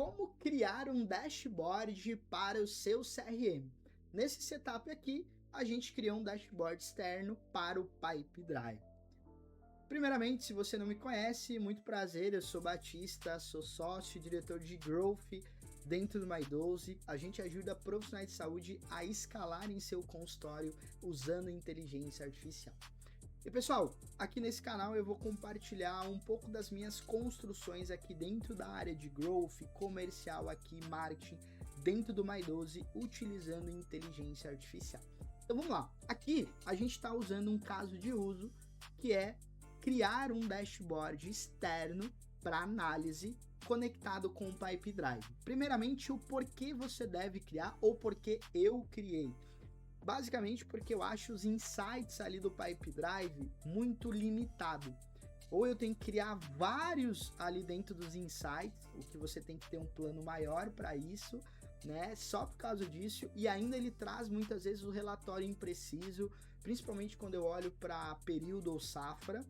como criar um dashboard para o seu CRM. Nesse setup aqui, a gente criou um dashboard externo para o Pipedrive. Primeiramente, se você não me conhece, muito prazer, eu sou Batista, sou sócio e diretor de Growth dentro do My12. A gente ajuda profissionais de saúde a escalarem seu consultório usando inteligência artificial. E pessoal, aqui nesse canal eu vou compartilhar um pouco das minhas construções aqui dentro da área de Growth, comercial aqui, marketing, dentro do My12, utilizando inteligência artificial. Então vamos lá, aqui a gente está usando um caso de uso que é criar um dashboard externo para análise conectado com o Pipedrive. Primeiramente, o porquê você deve criar ou porquê eu criei. Basicamente porque eu acho os insights ali do Pipedrive muito limitado. Ou eu tenho que criar vários ali dentro dos insights, o que você tem que ter um plano maior para isso, né? Só por causa disso, e ainda ele traz muitas vezes o relatório impreciso, principalmente quando eu olho para período ou safra.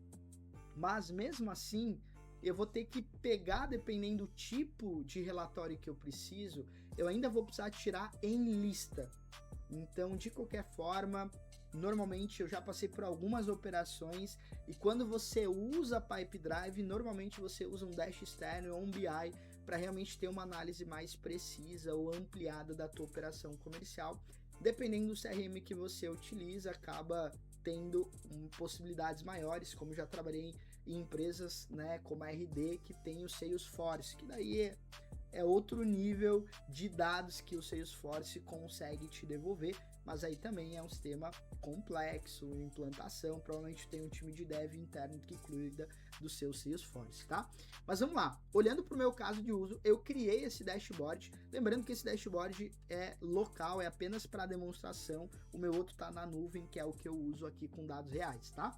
Mas mesmo assim, eu vou ter que pegar, dependendo do tipo de relatório que eu preciso, eu ainda vou precisar tirar em lista. Então, de qualquer forma, normalmente eu já passei por algumas operações e quando você usa Pipedrive, normalmente você usa um dash externo ou um BI para realmente ter uma análise mais precisa ou ampliada da tua operação comercial. Dependendo do CRM que você utiliza, acaba tendo possibilidades maiores, como já trabalhei em empresas, né, como a RD, que tem o Salesforce, que daí é outro nível de dados que o Salesforce consegue te devolver, mas aí também é um sistema complexo, implantação, provavelmente tem um time de dev interno que cuida do seu Salesforce, tá? Mas vamos lá, olhando para o meu caso de uso, eu criei esse dashboard, lembrando que esse dashboard é local, é apenas para demonstração, o meu outro está na nuvem, que é o que eu uso aqui com dados reais, tá?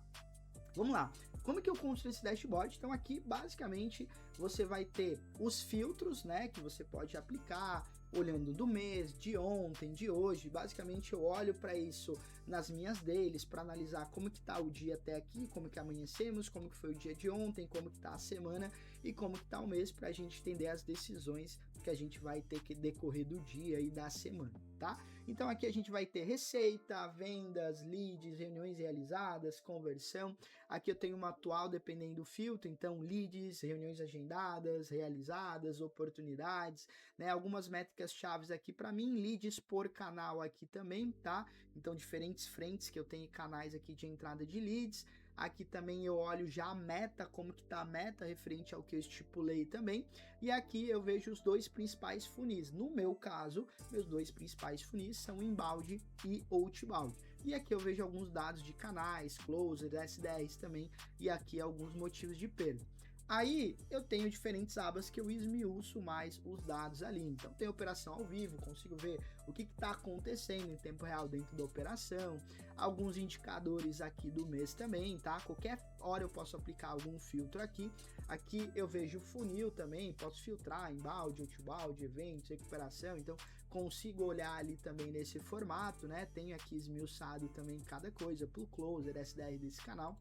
Vamos lá, como que eu construo esse dashboard? Então aqui basicamente você vai ter os filtros, né, que você pode aplicar, olhando do mês, de ontem, de hoje. Basicamente eu olho para isso nas minhas dailies para analisar como que tá o dia até aqui, como que amanhecemos, como que foi o dia de ontem, como que tá a semana e como que tá o mês, para a gente entender as decisões que a gente vai ter que decorrer do dia e da semana, tá? Então aqui a gente vai ter receita, vendas, leads, reuniões realizadas, conversão. Aqui eu tenho uma atual dependendo do filtro, então leads, reuniões agendadas, realizadas, oportunidades, né? Algumas métricas chaves aqui para mim, leads por canal aqui também, tá? Então diferentes frentes que eu tenho canais aqui de entrada de leads. Aqui também eu olho já a meta, como que tá a meta referente ao que eu estipulei também. E aqui eu vejo os dois principais funis. No meu caso, meus dois principais funis são inbound e outbound. E aqui eu vejo alguns dados de canais, closer, SDRs também, e aqui alguns motivos de perda. Aí eu tenho diferentes abas que eu esmiuço mais os dados ali. Então tem operação ao vivo, consigo ver o que está acontecendo em tempo real dentro da operação, alguns indicadores aqui do mês também, tá? Qualquer hora eu posso aplicar algum filtro aqui. Aqui eu vejo funil também, posso filtrar inbound, outbound, eventos, recuperação, então consigo olhar ali também nesse formato, né? Tenho aqui esmiuçado também cada coisa pro closer, SDR desse canal.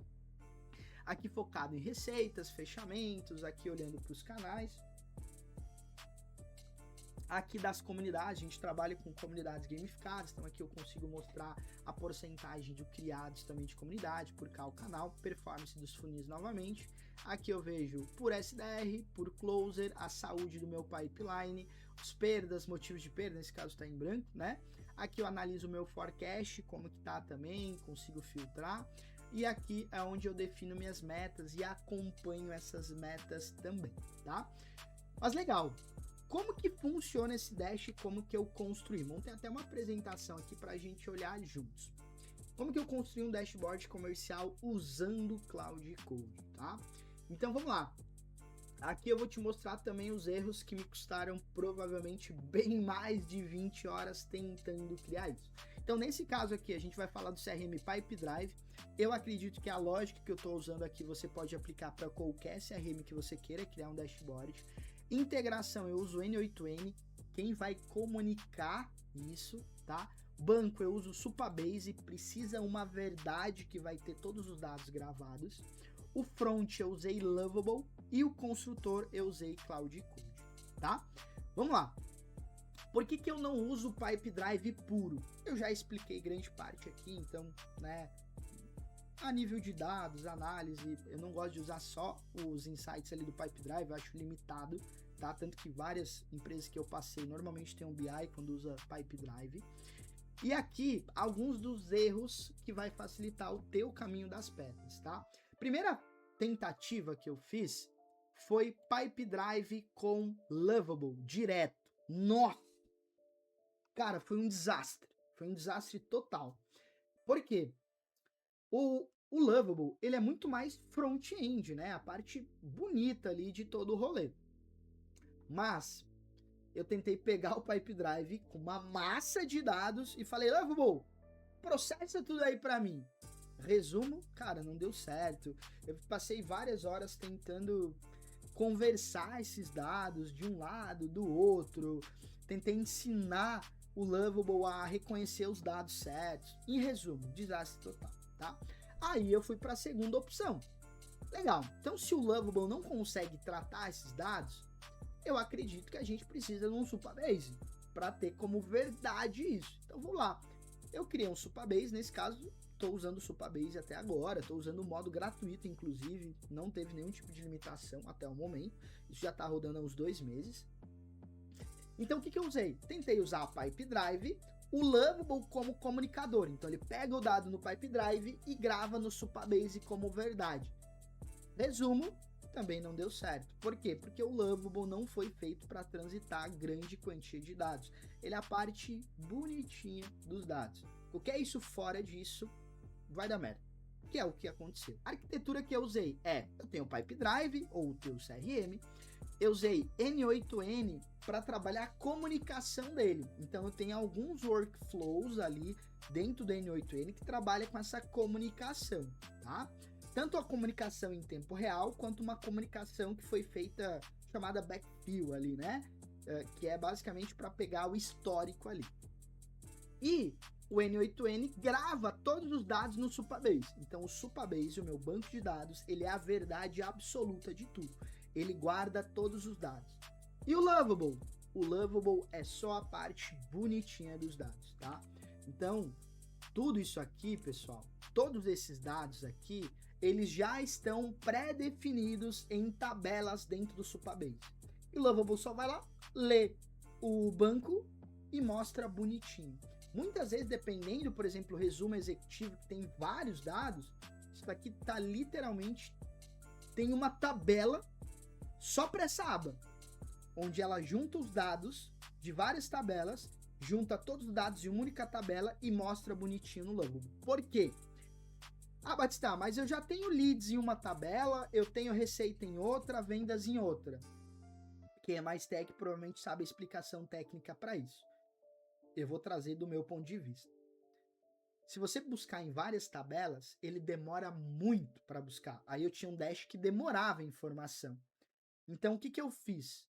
Aqui focado em receitas, fechamentos, aqui olhando para os canais. Aqui das comunidades, a gente trabalha com comunidades gamificadas, então aqui eu consigo mostrar a porcentagem de criados também de comunidade, por cá o canal, performance dos funis novamente. Aqui eu vejo por SDR, por closer, a saúde do meu pipeline, os perdas, motivos de perda, nesse caso está em branco, né? Aqui eu analiso o meu forecast, como que tá também, consigo filtrar. E aqui é onde eu defino minhas metas e acompanho essas metas também, tá? Mas legal, como que funciona esse dash e como que eu construí? Vamos ter até uma apresentação aqui para a gente olhar juntos. Como que eu construí um dashboard comercial usando Cloud Code, tá? Então vamos lá. Aqui eu vou te mostrar também os erros que me custaram provavelmente bem mais de 20 horas tentando criar isso. Então nesse caso aqui a gente vai falar do CRM Pipedrive. Eu acredito que a lógica que eu estou usando aqui você pode aplicar para qualquer CRM que você queira criar um dashboard. Integração eu uso N8N, quem vai comunicar isso, tá? Banco eu uso Supabase, precisa uma verdade que vai ter todos os dados gravados. O front eu usei Lovable e o construtor eu usei Cloud Code, tá? Vamos lá. Por que eu não uso o Pipe Drive puro? Eu já expliquei grande parte aqui, então, né, a nível de dados, análise, eu não gosto de usar só os insights ali do Pipe Drive, eu acho limitado, tá? Tanto que várias empresas que eu passei normalmente tem um BI quando usa Pipe Drive. E aqui, alguns dos erros que vai facilitar o teu caminho das pedras, tá? Primeira tentativa que eu fiz foi Pipe Drive com Lovable, direto. Nossa! Cara, foi um desastre total. Por quê? O Lovable, ele é muito mais front-end, né? A parte bonita ali de todo o rolê. Mas eu tentei pegar o Pipe Drive com uma massa de dados e falei, Lovable, processa tudo aí para mim. Resumo, cara, não deu certo. Eu passei várias horas tentando conversar esses dados de um lado, do outro. Tentei ensinar o Lovable a reconhecer os dados certos. Em resumo, desastre total, tá? Aí eu fui para a segunda opção. Legal, então se o Lovable não consegue tratar esses dados, eu acredito que a gente precisa de um Supabase para ter como verdade isso. Então vamos lá. Eu criei um Supabase, nesse caso, estou usando o Supabase até agora, estou usando o modo gratuito, inclusive, não teve nenhum tipo de limitação até o momento. Isso já está rodando há uns 2 meses. Então o que eu usei? Tentei usar a Pipe Drive, o Lovable como comunicador. Então ele pega o dado no Pipe Drive e grava no Supabase como verdade. Resumo, também não deu certo. Por quê? Porque o Lovable não foi feito para transitar grande quantia de dados. Ele é a parte bonitinha dos dados. O que é isso fora disso, vai dar merda. Que é o que aconteceu. A arquitetura que eu usei eu tenho o Pipe Drive, ou o teu CRM, eu usei N8N para trabalhar a comunicação dele. Então eu tenho alguns workflows ali dentro do N8N que trabalha com essa comunicação, tá? Tanto a comunicação em tempo real, quanto uma comunicação que foi feita, chamada backfill ali, né? Que é basicamente para pegar o histórico ali. E o N8N grava todos os dados no Supabase. Então o Supabase, o meu banco de dados, ele é a verdade absoluta de tudo. Ele guarda todos os dados. E o Lovable? O Lovable é só a parte bonitinha dos dados, tá? Então, tudo isso aqui, pessoal, todos esses dados aqui, eles já estão pré-definidos em tabelas dentro do Supabase. E o Lovable só vai lá, lê o banco e mostra bonitinho. Muitas vezes, dependendo, por exemplo, o resumo executivo, que tem vários dados, isso aqui tá literalmente, tem uma tabela só para essa aba, onde ela junta os dados de várias tabelas, junta todos os dados em uma única tabela e mostra bonitinho no Lovable. Por quê? Ah, Batista, mas eu já tenho leads em uma tabela, eu tenho receita em outra, vendas em outra. Quem é mais técnico provavelmente sabe a explicação técnica para isso. Eu vou trazer do meu ponto de vista. Se você buscar em várias tabelas, ele demora muito para buscar. Aí eu tinha um dash que demorava a informação. Então o que eu fiz?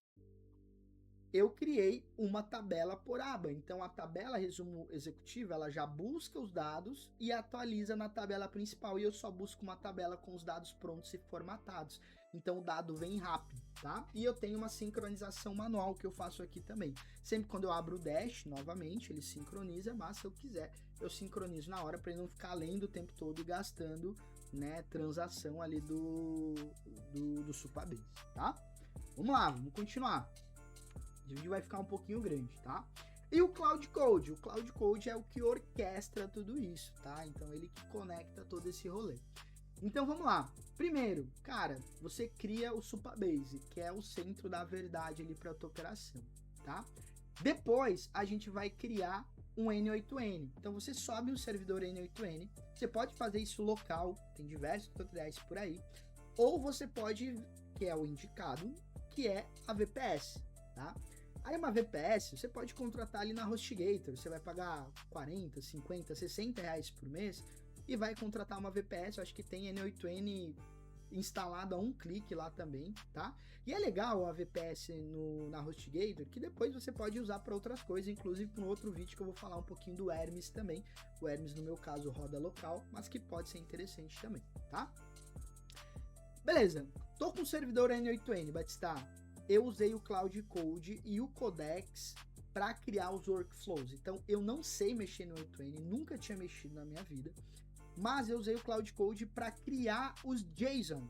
Eu criei uma tabela por aba. Então a tabela resumo executivo, ela já busca os dados e atualiza na tabela principal. E eu só busco uma tabela com os dados prontos e formatados. Então o dado vem rápido, tá? E eu tenho uma sincronização manual que eu faço aqui também. Sempre quando eu abro o dash, novamente, ele sincroniza, mas se eu quiser, eu sincronizo na hora para ele não ficar lendo o tempo todo e gastando, né, transação ali do Supabase, tá? Vamos lá, vamos continuar. O vídeo vai ficar um pouquinho grande, tá? E o Cloud Code? O Cloud Code é o que orquestra tudo isso, tá? Então ele que conecta todo esse rolê. Então vamos lá. Primeiro, cara, você cria o Supabase, que é o centro da verdade ali para a tua operação, tá? Depois a gente vai criar um N8N. Então você sobe um servidor N8N, você pode fazer isso local, tem diversos tutoriais por aí, ou você pode, que é o indicado, que é a VPS, tá? Aí uma VPS, você pode contratar ali na HostGator, você vai pagar 40, 50, 60 reais por mês e vai contratar uma VPS, eu acho que tem N8N instalado a um clique lá também, tá? E é legal a VPS na HostGator, que depois você pode usar para outras coisas, inclusive para um outro vídeo que eu vou falar um pouquinho do Hermes também. O Hermes, no meu caso, roda local, mas que pode ser interessante também, tá? Beleza, tô com o servidor N8N, Batista. eu usei o Cloud Code e o Codex para criar os workflows. Então, eu não sei mexer no N8N, nunca tinha mexido na minha vida, mas eu usei o Cloud Code para criar os JSON.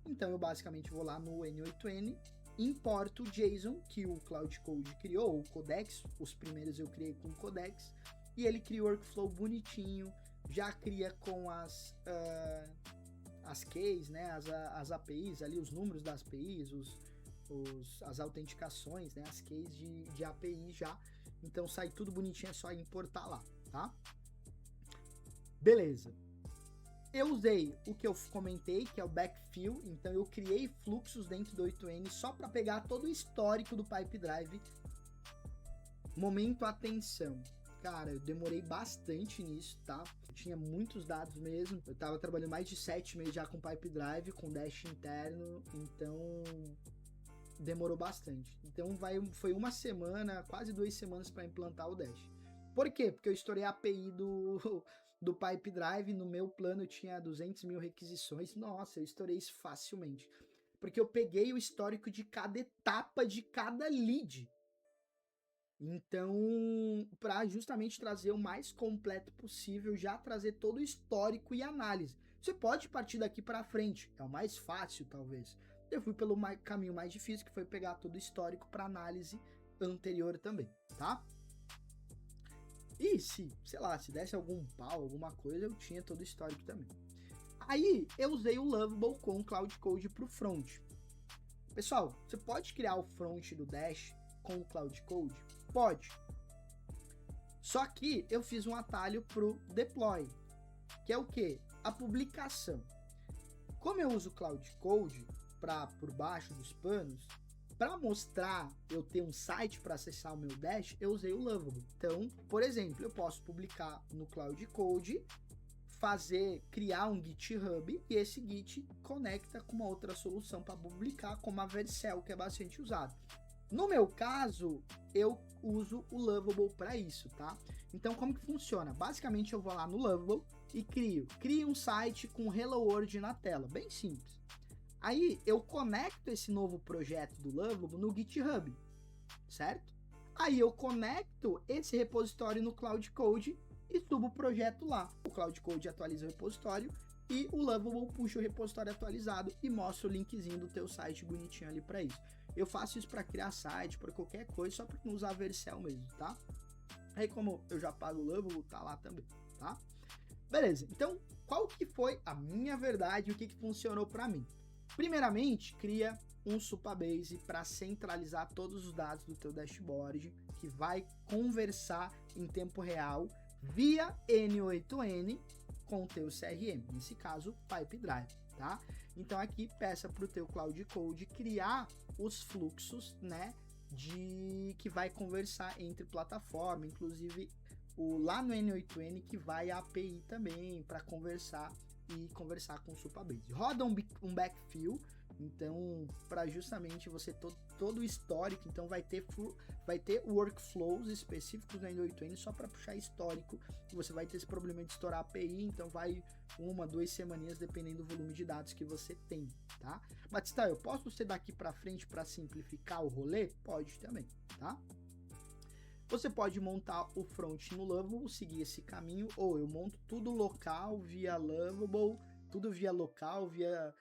Então, eu basicamente vou lá no N8N, importo o JSON que o Cloud Code criou, o Codex, os primeiros eu criei com o Codex, e ele cria o workflow bonitinho, já cria com as keys, né, as APIs ali, os números das APIs, as autenticações, né, as keys de API já. Então sai tudo bonitinho, é só importar lá, tá? Beleza. Eu usei o que eu comentei, que é o backfill, então eu criei fluxos dentro do 8N só para pegar todo o histórico do Pipe Drive. Momento atenção. Cara, eu demorei bastante nisso, tá? Eu tinha muitos dados mesmo. Eu tava trabalhando mais de 7 meses já com Pipe Drive, com Dash interno, então demorou bastante. Então foi uma semana, quase 2 semanas para implantar o Dash. Por quê? Porque eu estourei a API do Pipe Drive, no meu plano tinha 200 mil requisições. Nossa, eu estourei isso facilmente. Porque eu peguei o histórico de cada etapa de cada lead. Então, para justamente trazer o mais completo possível, já trazer todo o histórico e análise. Você pode partir daqui para frente, é o mais fácil talvez. Eu fui pelo caminho mais difícil, que foi pegar todo o histórico para análise anterior também, tá? E se, sei lá, se desse algum pau, alguma coisa, eu tinha todo o histórico também. Aí, eu usei o Lovable com o Cloud Code para o front. Pessoal, você pode criar o front do Dash com o Cloud Code? Pode. Só que eu fiz um atalho pro deploy, que é o que? A publicação. Como eu uso o Cloud Code por baixo dos panos, para mostrar eu ter um site para acessar o meu Dash, eu usei o Lovable. Então, por exemplo, eu posso publicar no Cloud Code, criar um GitHub e esse Git conecta com uma outra solução para publicar, como a Vercel, que é bastante usado. No meu caso, eu uso o Lovable para isso, tá? Então, como que funciona? Basicamente, eu vou lá no Lovable e crio um site com Hello World na tela, bem simples. Aí, eu conecto esse novo projeto do Lovable no GitHub, certo? Aí, eu conecto esse repositório no Cloud Code e subo o projeto lá. O Cloud Code atualiza o repositório e o Lovable puxa o repositório atualizado e mostra o linkzinho do teu site bonitinho ali para isso. Eu faço isso para criar site, para qualquer coisa, só para não usar a Vercel mesmo, tá? Aí como eu já pago o Lovable, tá lá também, tá? Beleza, então qual que foi a minha verdade e o que funcionou para mim? Primeiramente, cria um Supabase para centralizar todos os dados do teu dashboard, que vai conversar em tempo real via N8N com o teu CRM, nesse caso, Pipe Drive, tá? Então aqui peça para o teu Cloud Code criar os fluxos, né, que vai conversar entre plataforma, inclusive lá no N8N que vai a API também para conversar com o Supabase. Roda um backfill, então para justamente você todo o histórico, então vai ter workflows específicos no N8N só para puxar histórico, e você vai ter esse problema de estourar a API, então vai 1, 2 semaninhas dependendo do volume de dados que você tem, tá? Batista, eu posso ser daqui para frente para simplificar o rolê? Pode também, tá? Você pode montar o front no Lovable, seguir esse caminho, ou eu monto tudo local via Lovable, tudo via local, via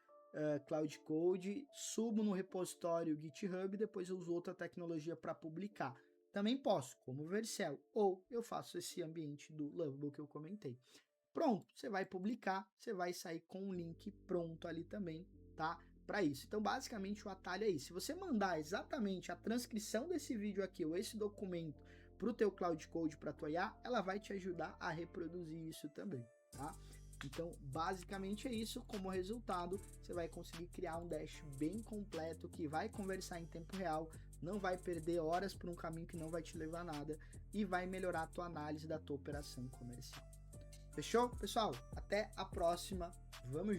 Cloud Code, subo no repositório GitHub e depois eu uso outra tecnologia para publicar. Também posso, como Vercel, ou eu faço esse ambiente do Lovable que eu comentei. Pronto, você vai publicar, você vai sair com um link pronto ali também, tá? Para isso. Então, basicamente, o atalho é isso. Se você mandar exatamente a transcrição desse vídeo aqui, ou esse documento, para o teu Cloud Code, para a tua IA, ela vai te ajudar a reproduzir isso também, tá? Então, basicamente é isso. Como resultado, você vai conseguir criar um Dash bem completo, que vai conversar em tempo real, não vai perder horas por um caminho que não vai te levar a nada e vai melhorar a tua análise da tua operação comercial. Fechou? Pessoal, até a próxima. Vamos junto!